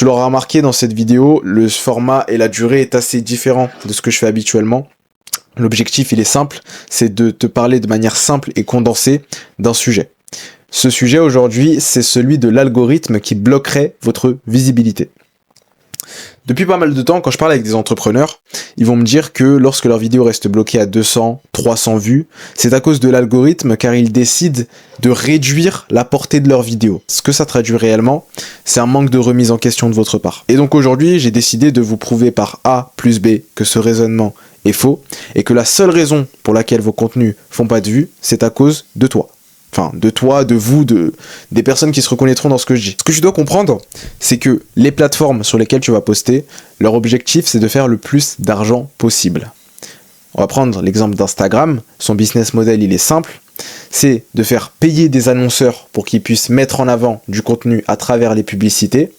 Tu l'auras remarqué dans cette vidéo, le format et la durée est assez différent de ce que je fais habituellement. L'objectif, il est simple, c'est de te parler de manière simple et condensée d'un sujet. Ce sujet aujourd'hui, c'est celui de l'algorithme qui bloquerait votre visibilité. Depuis pas mal de temps, quand je parle avec des entrepreneurs, ils vont me dire que lorsque leur vidéo reste bloquée à 200, 300 vues, c'est à cause de l'algorithme car ils décident de réduire la portée de leur vidéo. Ce que ça traduit réellement, c'est un manque de remise en question de votre part. Et donc aujourd'hui, j'ai décidé de vous prouver par A plus B que ce raisonnement est faux et que la seule raison pour laquelle vos contenus font pas de vues, c'est à cause de toi. Enfin, de toi, de vous, des personnes qui se reconnaîtront dans ce que je dis. Ce que tu dois comprendre, c'est que les plateformes sur lesquelles tu vas poster, leur objectif, c'est de faire le plus d'argent possible. On va prendre l'exemple d'Instagram. Son business model, il est simple. C'est de faire payer des annonceurs pour qu'ils puissent mettre en avant du contenu à travers les publicités.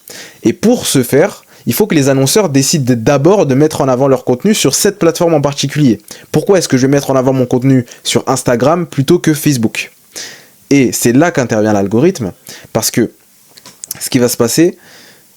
Et pour ce faire, il faut que les annonceurs décident d'abord de mettre en avant leur contenu sur cette plateforme en particulier. Pourquoi est-ce que je vais mettre en avant mon contenu sur Instagram plutôt que Facebook ? Et c'est là qu'intervient l'algorithme, parce que ce qui va se passer,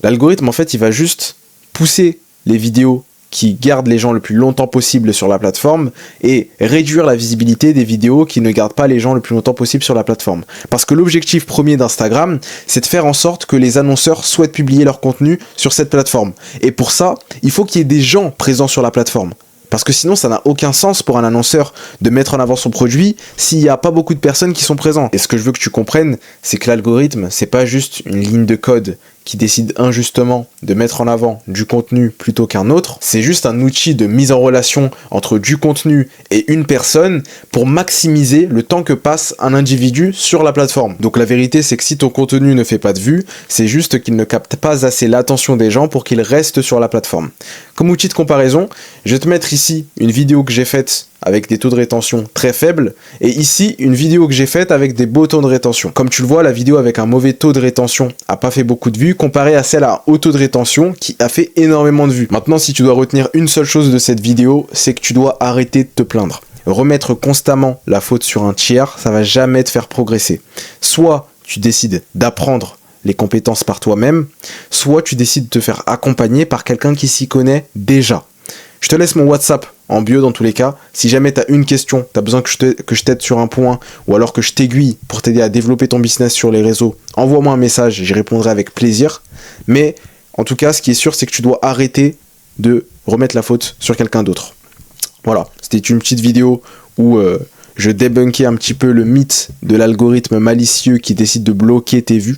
l'algorithme en fait il va juste pousser les vidéos qui gardent les gens le plus longtemps possible sur la plateforme et réduire la visibilité des vidéos qui ne gardent pas les gens le plus longtemps possible sur la plateforme. Parce que l'objectif premier d'Instagram, c'est de faire en sorte que les annonceurs souhaitent publier leur contenu sur cette plateforme. Et pour ça, il faut qu'il y ait des gens présents sur la plateforme. Parce que sinon, ça n'a aucun sens pour un annonceur de mettre en avant son produit s'il n'y a pas beaucoup de personnes qui sont présentes. Et ce que je veux que tu comprennes, c'est que l'algorithme, c'est pas juste une ligne de code qui décide injustement de mettre en avant du contenu plutôt qu'un autre. C'est juste un outil de mise en relation entre du contenu et une personne pour maximiser le temps que passe un individu sur la plateforme. Donc la vérité, c'est que si ton contenu ne fait pas de vues, c'est juste qu'il ne capte pas assez l'attention des gens pour qu'ils restent sur la plateforme. Comme outil de comparaison, je vais te mettre ici une vidéo que j'ai faite avec des taux de rétention très faibles, et ici, une vidéo que j'ai faite avec des beaux taux de rétention. Comme tu le vois, la vidéo avec un mauvais taux de rétention a pas fait beaucoup de vues, comparée à celle à haut taux de rétention qui a fait énormément de vues. Maintenant, si tu dois retenir une seule chose de cette vidéo, c'est que tu dois arrêter de te plaindre. Remettre constamment la faute sur un tiers, ça va jamais te faire progresser. Soit tu décides d'apprendre les compétences par toi-même, soit tu décides de te faire accompagner par quelqu'un qui s'y connaît déjà. Je te laisse mon WhatsApp en bio dans tous les cas. Si jamais tu as une question, tu as besoin que je t'aide sur un point, ou alors que je t'aiguille pour t'aider à développer ton business sur les réseaux, envoie-moi un message, j'y répondrai avec plaisir. Mais en tout cas, ce qui est sûr, c'est que tu dois arrêter de remettre la faute sur quelqu'un d'autre. Voilà, c'était une petite vidéo où je débunkais un petit peu le mythe de l'algorithme malicieux qui décide de bloquer tes vues.